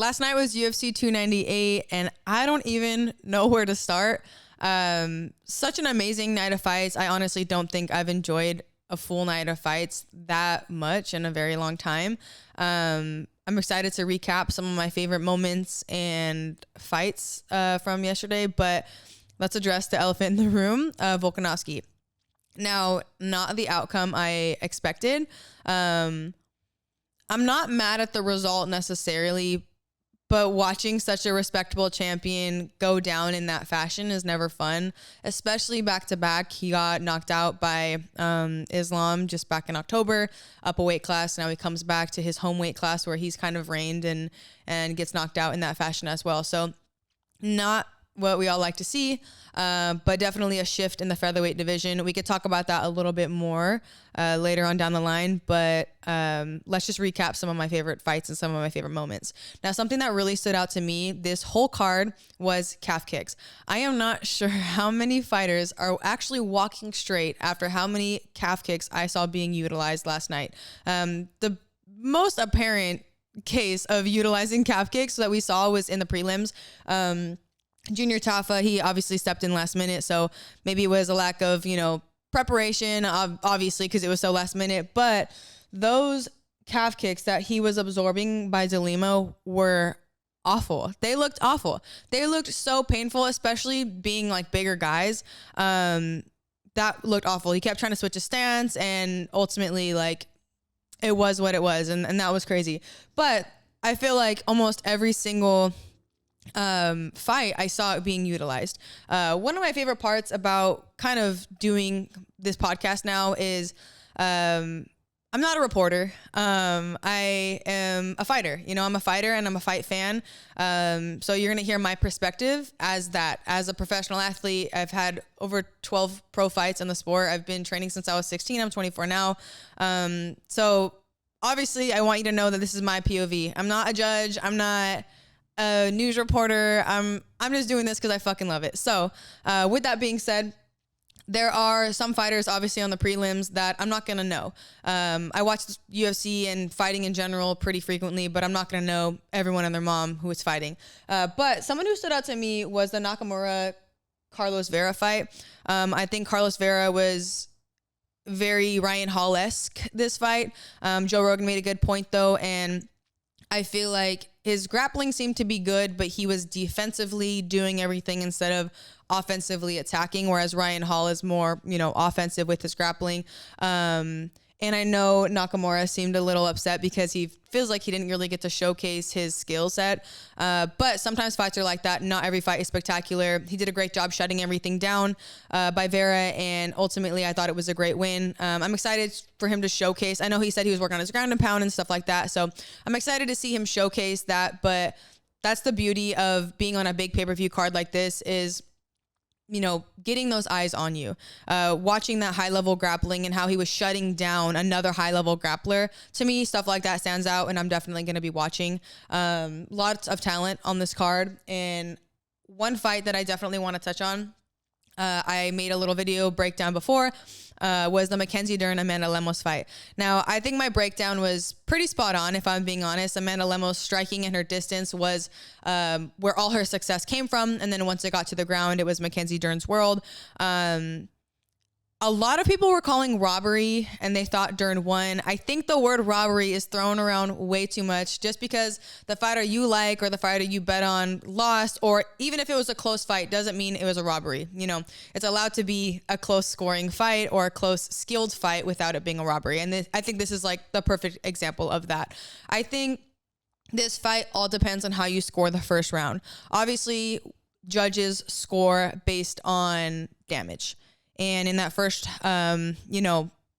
last night was UFC 298, and I don't even know where to start. Such an amazing night of fights. I honestly don't think I've enjoyed a full night of fights that much in a very long time. I'm excited to recap some of my favorite moments and fights from yesterday, but let's address the elephant in the room, Volkanovski. Now, not the outcome I expected. I'm not mad at the result necessarily, but watching such a respectable champion go down in that fashion is never fun, especially back to back. He got knocked out by Islam just back in October, up a weight class. Now he comes back to his home weight class where he's kind of reigned and gets knocked out in that fashion as well. So not what we all like to see, but definitely a shift in the featherweight division. We could talk about that a little bit more later on down the line, but let's just recap some of my favorite fights and some of my favorite moments. Now, something that really stood out to me this whole card was calf kicks. I am not sure how many fighters are actually walking straight after how many calf kicks I saw being utilized last night. The most apparent case of utilizing calf kicks that we saw was in the prelims. Junior Tafa, he obviously stepped in last minute, so maybe it was a lack of, preparation, obviously, because it was so last minute. But those calf kicks that he was absorbing by Delimo were awful. They looked awful. They looked so painful, especially being like bigger guys. That looked awful. He kept trying to switch his stance, and ultimately, it was what it was, and that was crazy. But I feel like almost every single fight I saw it being utilized. One of my favorite parts about kind of doing this podcast now is I'm not a reporter. I am a fighter. I'm a fighter and I'm a fight fan. So you're going to hear my perspective as a professional athlete. I've had over 12 pro fights in the sport. I've been training since I was 16. I'm 24 now. So obviously I want you to know that this is my POV. I'm not a judge. I'm not a news reporter. I'm just doing this because I fucking love it. So with that being said, there are some fighters obviously on the prelims that I'm not going to know. I watch UFC and fighting in general pretty frequently, but I'm not going to know everyone and their mom who is fighting. But someone who stood out to me was the Nakamura Carlos Vera fight. I think Carlos Vera was very Ryan Hall-esque this fight. Joe Rogan made a good point though, and I feel like his grappling seemed to be good, but he was defensively doing everything instead of offensively attacking, whereas Ryan Hall is more, offensive with his grappling. And I know Nakamura seemed a little upset because he feels like he didn't really get to showcase his skill set. But sometimes fights are like that. Not every fight is spectacular. He did a great job shutting everything down by Vera, and ultimately I thought it was a great win. I'm excited for him to showcase. I know he said he was working on his ground and pound and stuff like that, so I'm excited to see him showcase that. But that's the beauty of being on a big pay-per-view card like this is, getting those eyes on you, watching that high level grappling and how he was shutting down another high level grappler. To me, stuff like that stands out, and I'm definitely going to be watching. Lots of talent on this card. And one fight that I definitely want to touch on, I made a little video breakdown before, was the Mackenzie Dern Amanda Lemos fight. Now, I think my breakdown was pretty spot on, if I'm being honest. Amanda Lemos striking in her distance was where all her success came from, and then once it got to the ground, it was Mackenzie Dern's world. A lot of people were calling robbery, and they thought Dern won. I think the word robbery is thrown around way too much. Just because the fighter you like or the fighter you bet on lost, or even if it was a close fight, doesn't mean it was a robbery. It's allowed to be a close scoring fight or a close skilled fight without it being a robbery. And I think this is like the perfect example of that. I think this fight all depends on how you score the first round. Obviously, judges score based on damage. And in that first, a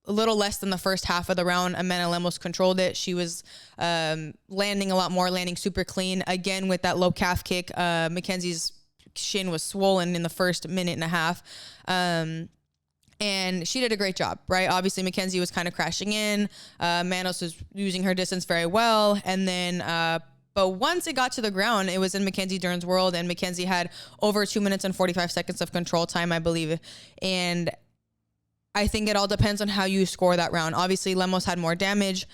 little less than the first half of the round, Amanda Lemos controlled it. She was landing a lot more, landing super clean. Again, with that low calf kick, Mackenzie's shin was swollen in the first minute and a half. And she did a great job, right? Obviously, Mackenzie was kind of crashing in. Manos was using her distance very well. And then but once it got to the ground, it was in Mackenzie Dern's world, and Mackenzie had over 2 minutes and 45 seconds of control time, I believe. And I think it all depends on how you score that round. Obviously, Lemos had more damage,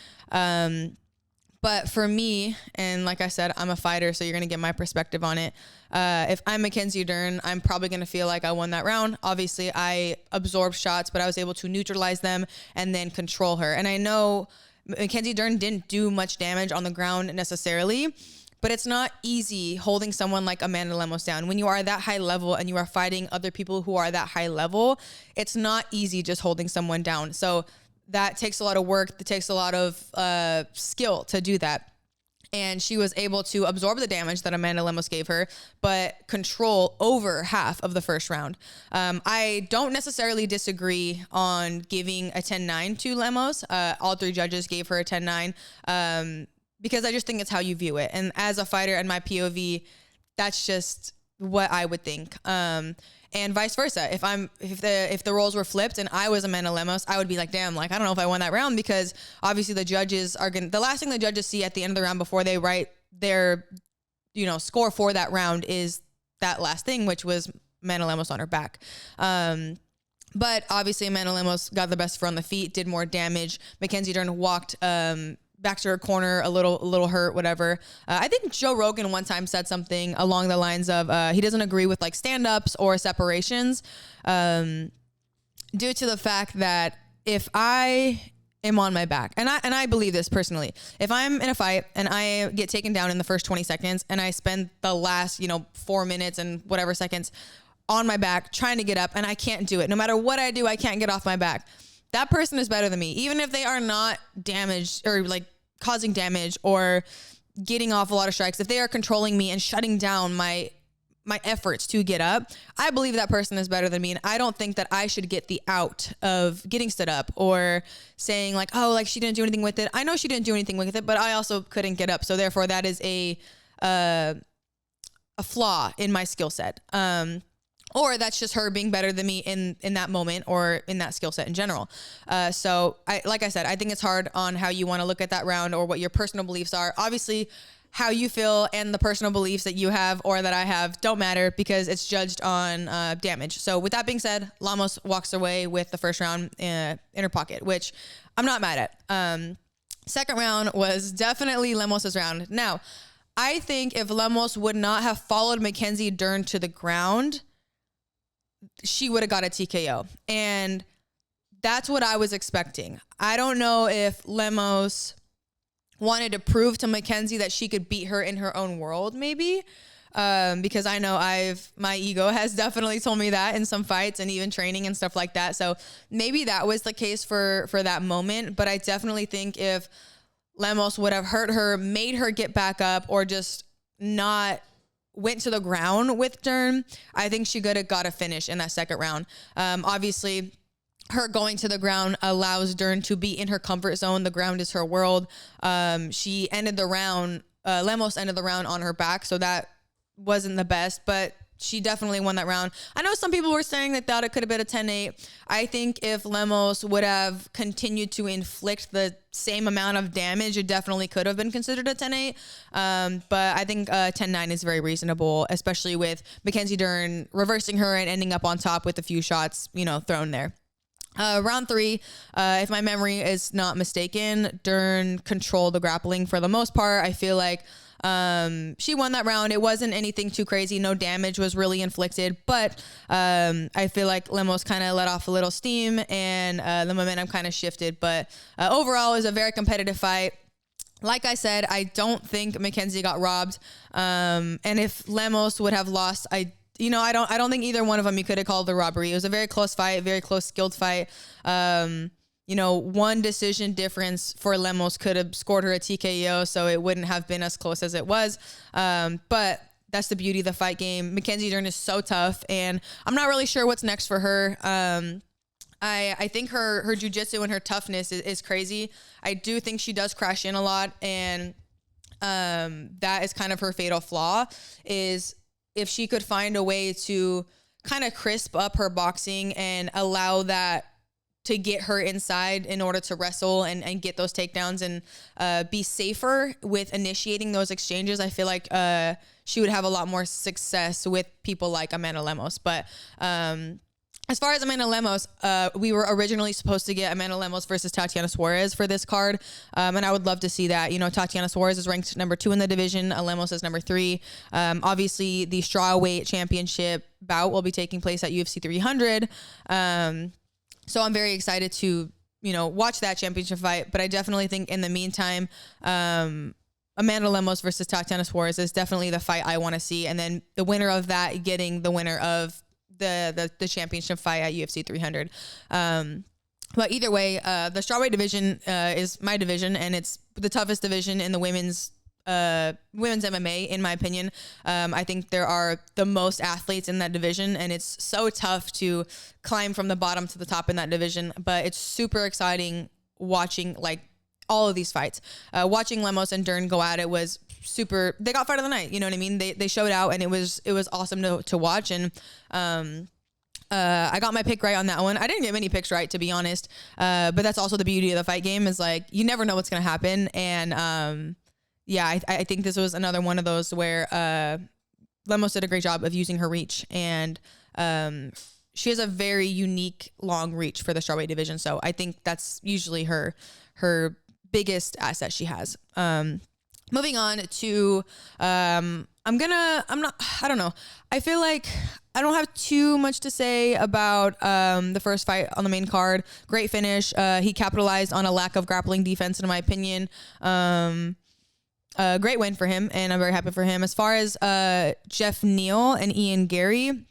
But for me, and like I said, I'm a fighter, so you're going to get my perspective on it. If I'm Mackenzie Dern, I'm probably going to feel like I won that round. Obviously, I absorbed shots, but I was able to neutralize them and then control her. And I know Mackenzie Dern didn't do much damage on the ground necessarily, but it's not easy holding someone like Amanda Lemos down. When you are that high level and you are fighting other people who are that high level, it's not easy just holding someone down. So that takes a lot of work. It takes a lot of skill to do that. And she was able to absorb the damage that Amanda Lemos gave her, but control over half of the first round. I don't necessarily disagree on giving a 10-9 to Lemos. All three judges gave her a 10-9 because I just think it's how you view it. And as a fighter in my POV, that's just what I would think. And vice versa. If the roles were flipped and I was Amanda Lemos, I would be like, damn, like, I don't know if I won that round, because obviously the judges are the last thing the judges see at the end of the round before they write their, score for that round is that last thing, which was Amanda Lemos on her back. But obviously Amanda Lemos got the best of her on the feet, did more damage. Mackenzie Dern walked, back to her corner, a little hurt, whatever. I think Joe Rogan one time said something along the lines of he doesn't agree with like stand-ups or separations due to the fact that if I am on my back, and I believe this personally, if I'm in a fight and I get taken down in the first 20 seconds and I spend the last 4 minutes and whatever seconds on my back trying to get up and I can't do it, no matter what I do, I can't get off my back, that person is better than me, even if they are not damaged or like causing damage or getting off a lot of strikes. If they are controlling me and shutting down my efforts to get up, I believe that person is better than me. And I don't think that I should get the out of getting stood up or saying like, oh, like she didn't do anything with it. I know she didn't do anything with it, but I also couldn't get up. So therefore that is a flaw in my skill set. Or that's just her being better than me in that moment or in that skill set in general. So like I said, I think it's hard on how you want to look at that round or what your personal beliefs are. Obviously, how you feel and the personal beliefs that you have or that I have don't matter because it's judged on damage. So with that being said, Lemos walks away with the first round in her pocket, which I'm not mad at. Second round was definitely Lemos's round. Now, I think if Lemos would not have followed Mackenzie Dern to the ground, she would have got a TKO. And that's what I was expecting. I don't know if Lemos wanted to prove to Mackenzie that she could beat her in her own world, maybe. Because I know my ego has definitely told me that in some fights and even training and stuff like that. So maybe that was the case for that moment. But I definitely think if Lemos would have hurt her, made her get back up, or just not went to the ground with Dern, I think she could have got a finish in that second round. Obviously, her going to the ground allows Dern to be in her comfort zone. The ground is her world. She ended the round, Lemos ended the round on her back, so that wasn't the best, but she definitely won that round. I know some people were saying they thought it could have been a 10-8. I think if Lemos would have continued to inflict the same amount of damage, it definitely could have been considered a 10-8. But I think 10-9 is very reasonable, especially with Mackenzie Dern reversing her and ending up on top with a few shots, thrown there. Round 3, if my memory is not mistaken, Dern controlled the grappling for the most part. I feel like she won that round. It wasn't anything too crazy. No damage was really inflicted, but I feel like Lemos kind of let off a little steam and the momentum kind of shifted. But overall, it was a very competitive fight. Like I said, I don't think Mackenzie got robbed. And if Lemos would have lost, I don't think either one of them you could have called the robbery. It was a very close fight, very close, skilled fight. One decision difference for Lemos could have scored her a TKO, so it wouldn't have been as close as it was. But that's the beauty of the fight game. Mackenzie Dern is so tough, and I'm not really sure what's next for her. I think her jiu-jitsu and her toughness is crazy. I do think she does crash in a lot, and that is kind of her fatal flaw, is if she could find a way to kind of crisp up her boxing and allow that to get her inside in order to wrestle and get those takedowns and be safer with initiating those exchanges, I feel like she would have a lot more success with people like Amanda Lemos. But as far as Amanda Lemos, we were originally supposed to get Amanda Lemos versus Tatiana Suarez for this card. And I would love to see that. You know, Tatiana Suarez is ranked number 2 in the division. Lemos is number 3. Obviously, the strawweight championship bout will be taking place at UFC 300. So I'm very excited to, you know, watch that championship fight. But I definitely think in the meantime, Amanda Lemos versus Tatiana Suarez is definitely the fight I want to see. And then the winner of that getting the winner of the championship fight at UFC 300. But either way, the strawweight division is my division, and it's the toughest division in the women's MMA, in my opinion. I think there are the most athletes in that division, and it's so tough to climb from the bottom to the top in that division. But it's super exciting watching like all of these fights. Watching Lemos and Dern go at it was super. They got fight of the night. You know what I mean? They showed out, and it was awesome to watch. And I got my pick right on that one. I didn't get many picks right, to be honest. But that's also the beauty of the fight game, is like you never know what's gonna happen. And yeah, I think this was another one of those where Lemos did a great job of using her reach, and she has a very unique long reach for the strawweight division. So I think that's usually her biggest asset she has. Moving on to, I don't know. I feel like I don't have too much to say about the first fight on the main card. Great finish. He capitalized on a lack of grappling defense, in my opinion. Great win for him, and I'm very happy for him. As far as Jeff Neal and Ian Gary,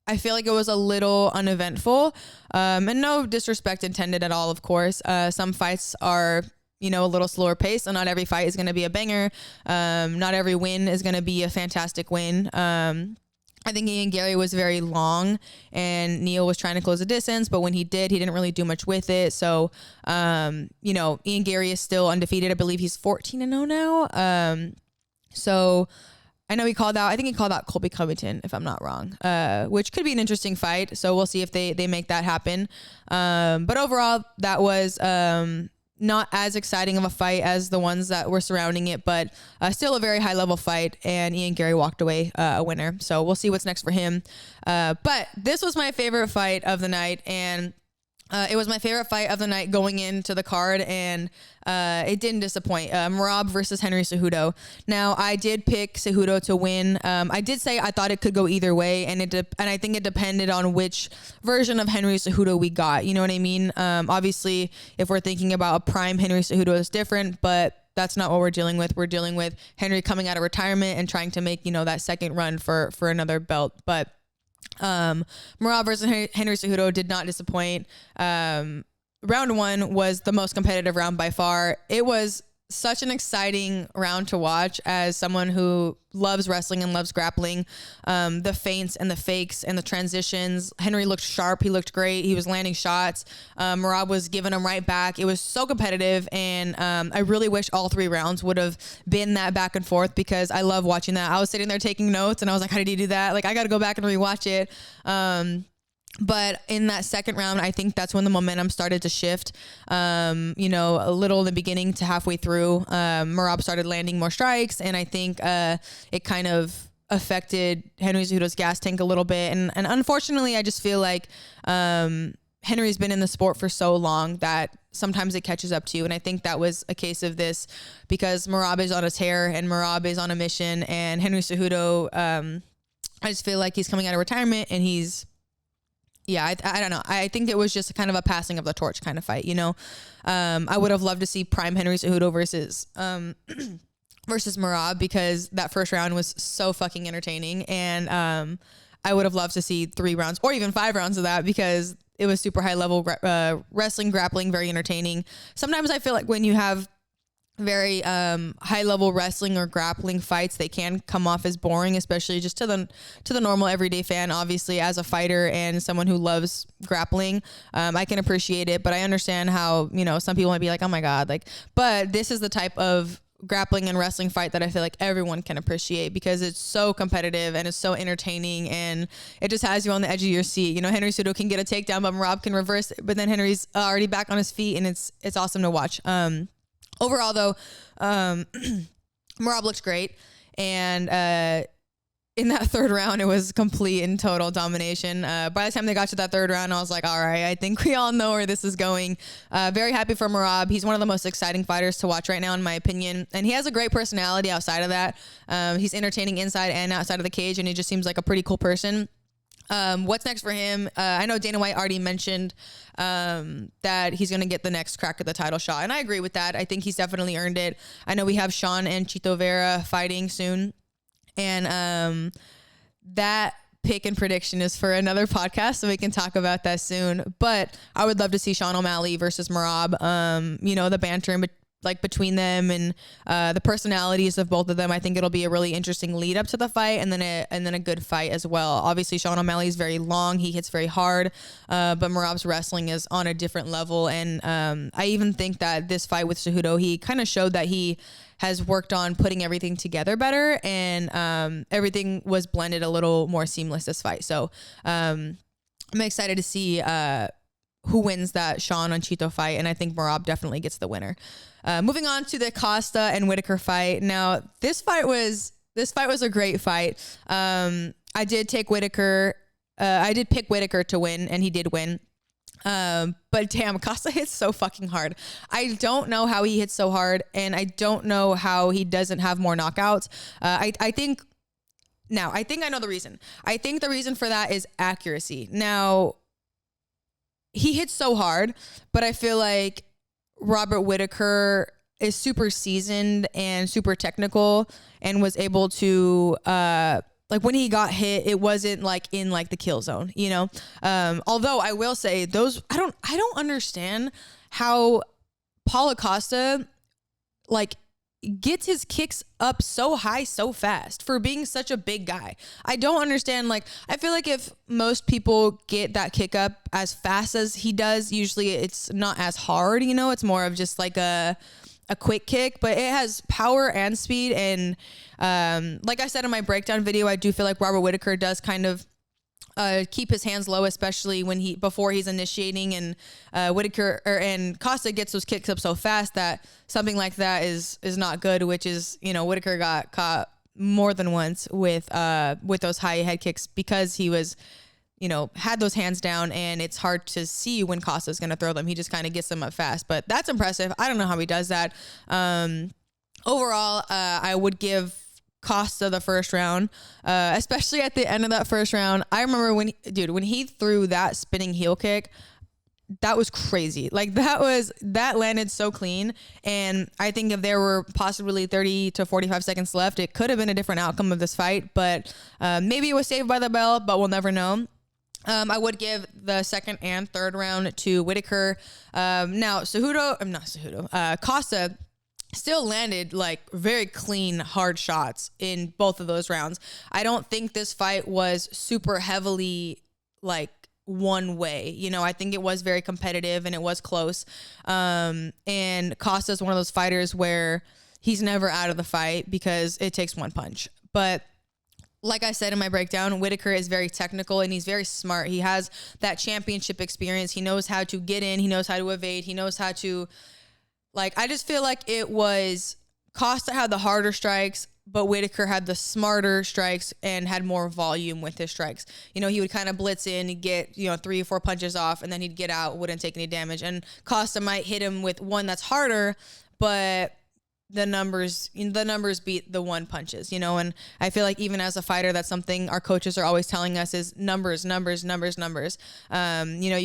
I feel like it was a little uneventful, and no disrespect intended at all, of course. Some fights are, you know, a little slower pace, and not every fight is going to be a banger. Not every win is going to be a fantastic win. I think Ian Gary was very long, and Neal was trying to close the distance, but when he did, he didn't really do much with it. So, you know, Ian Gary is still undefeated. I believe he's 14-0 now. So I know he called out Colby Covington, if I'm not wrong, which could be an interesting fight. So we'll see if they make that happen. But overall, that was not as exciting of a fight as the ones that were surrounding it, but still a very high level fight. And Ian Gary walked away a winner. So we'll see what's next for him. But this was my favorite fight of the night, and it was my favorite fight of the night going into the card, and it didn't disappoint. Merab versus Henry Cejudo. Now, I did pick Cejudo to win. I did say I thought it could go either way, and I think it depended on which version of Henry Cejudo we got. You know what I mean? Obviously, if we're thinking about a prime Henry Cejudo, is different, but that's not what we're dealing with. We're dealing with Henry coming out of retirement and trying to make, you know, that second run for another belt. But Merab versus Henry Cejudo did not disappoint. Round 1 was the most competitive round by far. It was such an exciting round to watch as someone who loves wrestling and loves grappling. The feints and the fakes and the transitions. Henry looked sharp. He looked great. He was landing shots. Merab was giving them right back. It was so competitive, and I really wish all 3 rounds would have been that back and forth, because I love watching that. I was sitting there taking notes, and I was like, how did he do that? Like, I got to go back and rewatch it. But in that second round, I think that's when the momentum started to shift. You know, a little in the beginning to halfway through, Merab started landing more strikes, and I think it kind of affected Henry Cejudo's gas tank a little bit. And unfortunately, I just feel like Henry's been in the sport for so long that sometimes it catches up to you. And I think that was a case of this, because Merab is on a tear and Merab is on a mission, and Henry Cejudo, I just feel like he's coming out of retirement, and I don't know. I think it was just kind of a passing of the torch kind of fight, you know. I would have loved to see prime Henry Cejudo versus Merab, because that first round was so fucking entertaining, and I would have loved to see 3 rounds or even 5 rounds of that, because it was super high level wrestling, grappling, very entertaining. Sometimes I feel like when you have very high level wrestling or grappling fights, they can come off as boring, especially just to the normal everyday fan. Obviously, as a fighter and someone who loves grappling, I can appreciate it, but I understand how, you know, some people might be like, oh my god, like, but this is the type of grappling and wrestling fight that I feel like everyone can appreciate, because it's so competitive and it's so entertaining, and it just has you on the edge of your seat. You know, Henry Cejudo can get a takedown, but Merab can reverse it, but then Henry's already back on his feet, and it's awesome to watch. Overall, though, Merab looked great, and in that third round, it was complete and total domination. By the time they got to that third round, I was like, all right, I think we all know where this is going. Very happy for Merab. He's one of the most exciting fighters to watch right now, in my opinion. And he has a great personality outside of that. He's entertaining inside and outside of the cage, and he just seems like a pretty cool person. What's next for him? I know Dana White already mentioned that he's going to get the next crack at the title shot. And I agree with that. I think he's definitely earned it. I know we have Sean and Chito Vera fighting soon. And that pick and prediction is for another podcast, so we can talk about that soon. But I would love to see Sean O'Malley versus Merab. You know, the banter between them and the personalities of both of them. I think it'll be a really interesting lead up to the fight, and then a good fight as well. Obviously, Sean O'Malley is very long. He hits very hard, but Merab's wrestling is on a different level. And I even think that this fight with Cejudo, he kind of showed that he has worked on putting everything together better, and everything was blended a little more seamless this fight. So I'm excited to see who wins that Sean and Chito fight, and I think Merab definitely gets the winner. Moving on to the Costa and Whitaker fight. Now, this fight was a great fight. I did take Whitaker. I did pick Whitaker to win, and he did win. But damn, Costa hits so fucking hard. I don't know how he hits so hard, and I don't know how he doesn't have more knockouts. I think I know the reason. I think the reason for that is accuracy. Now, he hits so hard, but I feel like Robert Whitaker is super seasoned and super technical, and was able to, when he got hit, it wasn't like in like the kill zone, you know? Although I will say I don't understand how Paulo Costa gets his kicks up so high so fast for being such a big guy. I don't understand. I feel like if most people get that kick up as fast as he does, usually it's not as hard, you know, it's more of just like a quick kick, but it has power and speed. And like I said in my breakdown video, I do feel like Robert Whitaker does kind of keep his hands low, especially before he's initiating, and Whitaker and Costa gets those kicks up so fast that something like that is not good, which is, you know, Whitaker got caught more than once with those high head kicks because he was, you know, had those hands down, and it's hard to see when Costa's going to throw them. He just kind of gets them up fast, but that's impressive. I don't know how he does that. Overall, I would give Costa the first round, especially at the end of that first round. I remember when he threw that spinning heel kick, that was crazy. That landed so clean. And I think if there were possibly 30 to 45 seconds left, it could have been a different outcome of this fight, but maybe it was saved by the bell, but we'll never know. I would give the second and third round to Whitaker. Now Costa still landed very clean, hard shots in both of those rounds. I don't think this fight was super heavily one way. You know, I think it was very competitive and it was close. And Costa's one of those fighters where he's never out of the fight because it takes one punch. But like I said in my breakdown, Whitaker is very technical and he's very smart. He has that championship experience. He knows how to get in. He knows how to evade. He knows how to, I just feel like it was Costa had the harder strikes, but Whitaker had the smarter strikes and had more volume with his strikes. You know, he would kind of blitz in, he'd get, 3 or 4 punches off, and then he'd get out, wouldn't take any damage. And Costa might hit him with one that's harder, but the numbers beat the one punches, and I feel like even as a fighter, that's something our coaches are always telling us is numbers. You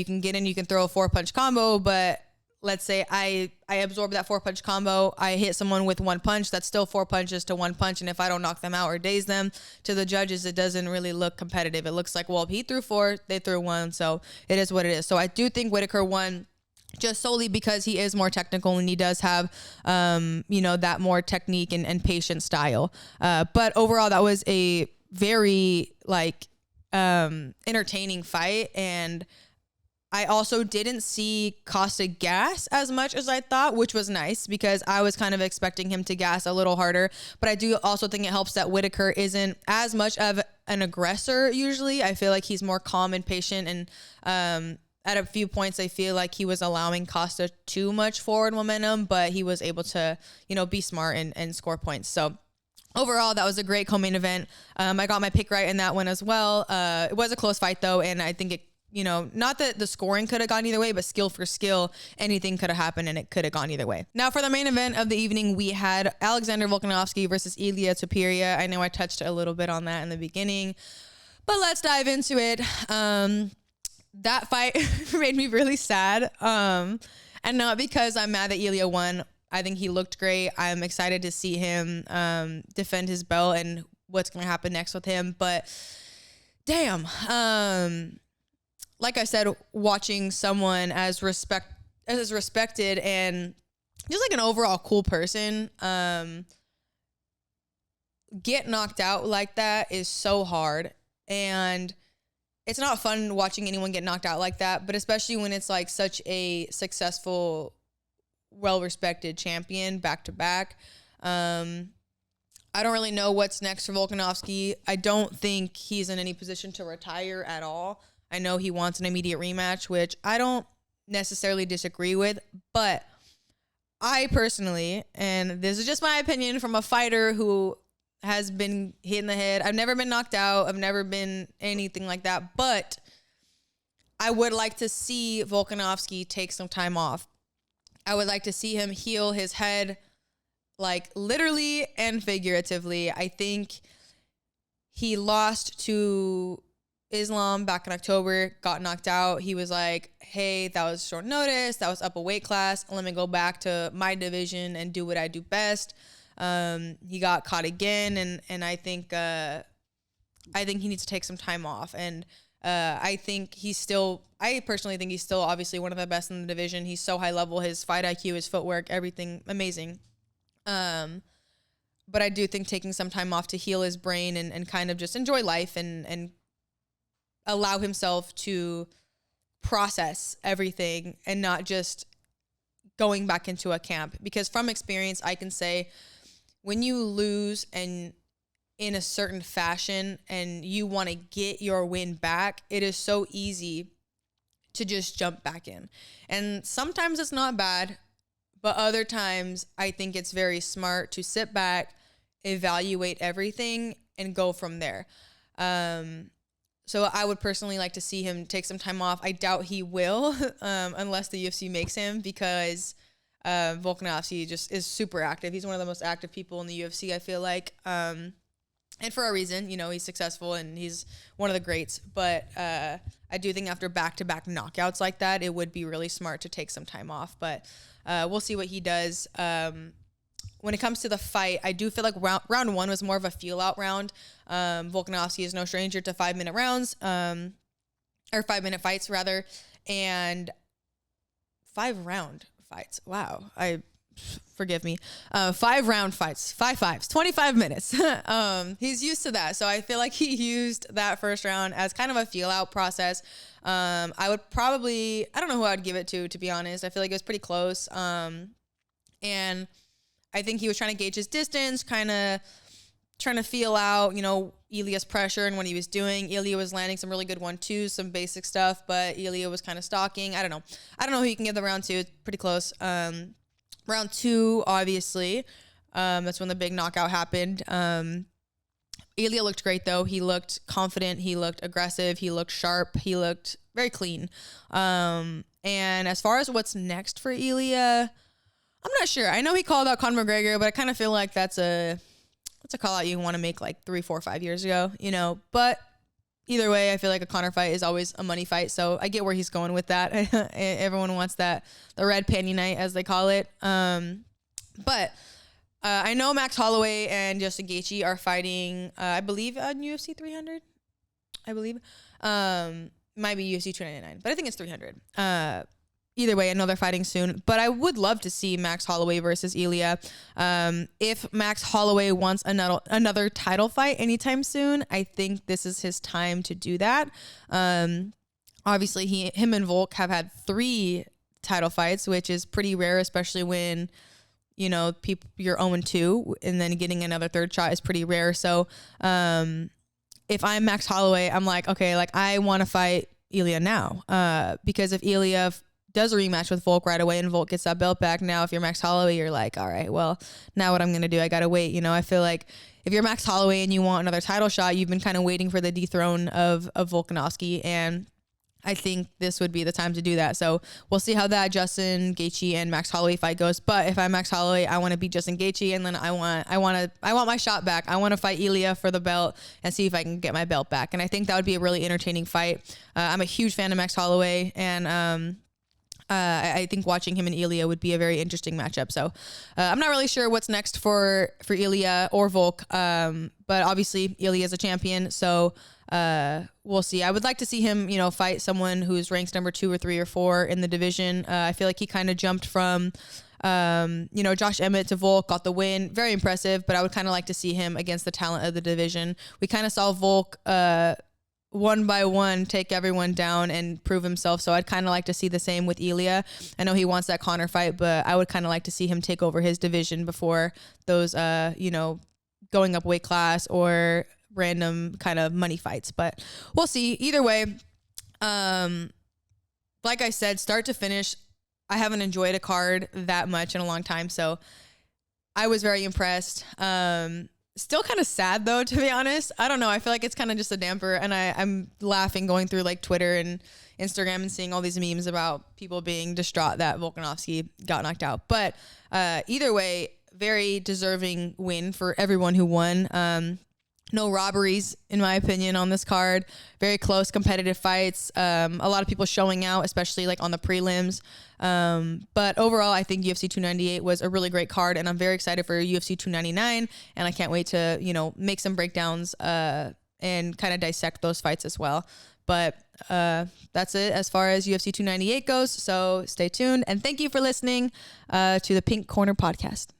can get in, you can throw a 4-punch combo, but let's say I absorb that 4-punch combo, I hit someone with one punch, that's still 4 punches to one punch, and if I don't knock them out or daze them, to the judges, it doesn't really look competitive. It looks like, well, if he threw 4, they threw 1, so it is what it is. So I do think Whitaker won just solely because he is more technical and he does have, that more technique and patient style. But overall, that was a very entertaining fight. And I also didn't see Costa gas as much as I thought, which was nice because I was kind of expecting him to gas a little harder. But I do also think it helps that Whitaker isn't as much of an aggressor usually. I feel like he's more calm and patient, and at a few points, I feel like he was allowing Costa too much forward momentum, but he was able to, be smart and score points. So overall, that was a great co-main event. I got my pick right in that one as well. It was a close fight though, and I think it, not that the scoring could have gone either way, but skill for skill, anything could have happened and it could have gone either way. Now for the main event of the evening, we had Alexander Volkanovski versus Ilia Topuria. I know I touched a little bit on that in the beginning, but let's dive into it. That fight made me really sad. And not because I'm mad that Ilia won. I think he looked great. I'm excited to see him defend his belt and what's going to happen next with him. But damn, like I said, watching someone as respected and just like an overall cool person get knocked out like that is so hard. And it's not fun watching anyone get knocked out like that, but especially when it's like such a successful, well-respected champion back to back. I don't really know what's next for Volkanovski. I don't think he's in any position to retire at all. I know he wants an immediate rematch, which I don't necessarily disagree with, but I personally, and this is just my opinion from a fighter who has been hit in the head. I've never been knocked out. I've never been anything like that, but I would like to see Volkanovski take some time off. I would like to see him heal his head, like literally and figuratively. I think he lost to Islam back in October, got knocked out. He was like, hey, that was short notice. That was up a weight class. Let me go back to my division and do what I do best. He got caught again. And I think he needs to take some time off. And I personally think he's still obviously one of the best in the division. He's so high level, his fight IQ, his footwork, everything amazing. But I do think taking some time off to heal his brain and kind of just enjoy life and allow himself to process everything and not just going back into a camp. Because from experience, I can say when you lose and in a certain fashion and you want to get your win back, it is so easy to just jump back in. And sometimes it's not bad, but other times I think it's very smart to sit back, evaluate everything, and go from there. So I would personally like to see him take some time off. I doubt he will, unless the UFC makes him, because Volkanovski just is super active. He's one of the most active people in the UFC, I feel like. And for a reason, he's successful and he's one of the greats. But I do think after back-to-back knockouts like that, it would be really smart to take some time off. But we'll see what he does. When it comes to the fight, I do feel like round one was more of a feel-out round. Volkanovski is no stranger to 5-minute rounds, or 5-minute fights, rather. And 5-round fights. Wow. Forgive me. 5-round fights, 5 fives, 25 minutes. He's used to that. So I feel like he used that first round as kind of a feel out process. I don't know who I would give it to be honest. I feel like it was pretty close. And I think he was trying to gauge his distance, kind of trying to feel out, Ilia's pressure and what he was doing. Ilia was landing some really good 1-2s, some basic stuff, but Ilia was kind of stalking. I don't know who you can give the round to. It's pretty close. Round 2, obviously, that's when the big knockout happened. Ilia looked great, though. He looked confident. He looked aggressive. He looked sharp. He looked very clean. And as far as what's next for Ilia, I'm not sure. I know he called out Conor McGregor, but I kind of feel like that's a call out you want to make like 3, 4, 5 years ago, But either way, I feel like a Conor fight is always a money fight, so I get where he's going with that. Everyone wants the red panty night, as they call it. But I know Max Holloway and Justin Gaethje are fighting, I believe, on UFC 300. I believe. Might be UFC 299, but I think it's 300. Either way, I know they're fighting soon, but I would love to see Max Holloway versus Ilia. If Max Holloway wants another title fight anytime soon, I think this is his time to do that. Obviously, him and Volk have had 3 title fights, which is pretty rare, especially when you're 0-2, and then getting another third shot is pretty rare. So, if I'm Max Holloway, I'm like, okay, like I want to fight Ilia now, because if Ilia does a rematch with Volk right away and Volk gets that belt back, now if you're Max Holloway, you're like, all right, well, now what I'm going to do, I got to wait. I feel like if you're Max Holloway and you want another title shot, you've been kind of waiting for the dethrone of Volkanovski, and I think this would be the time to do that. So we'll see how that Justin Gaethje and Max Holloway fight goes. But if I'm Max Holloway, I want to beat Justin Gaethje, and then I want my shot back. I want to fight Ilya for the belt and see if I can get my belt back. And I think that would be a really entertaining fight. I'm a huge fan of Max Holloway, and I think watching him and Ilya would be a very interesting matchup. So I'm not really sure what's next for Ilya or Volk. But obviously Ilya is a champion. So we'll see. I would like to see him, fight someone who's ranked number 2 or 3 or 4 in the division. I feel like he kind of jumped from, Josh Emmett to Volk, got the win. Very impressive, but I would kind of like to see him against the talent of the division. We kind of saw Volk, one by one take everyone down and prove himself. So I'd kind of like to see the same with Ilya. I know he wants that Conor fight, but I would kind of like to see him take over his division before those, going up weight class or random kind of money fights. But we'll see. Either way, like I said, start to finish, I haven't enjoyed a card that much in a long time. So I was very impressed. Still kind of sad though, to be honest. I don't know. I feel like it's kind of just a damper, and I'm laughing going through like Twitter and Instagram and seeing all these memes about people being distraught that Volkanovski got knocked out. But either way, very deserving win for everyone who won. No robberies, in my opinion, on this card. Very close, competitive fights. A lot of people showing out, especially like on the prelims. But overall, I think UFC 298 was a really great card, and I'm very excited for UFC 299. And I can't wait to, make some breakdowns and kind of dissect those fights as well. But that's it as far as UFC 298 goes. So stay tuned, and thank you for listening to the Pink Corner podcast.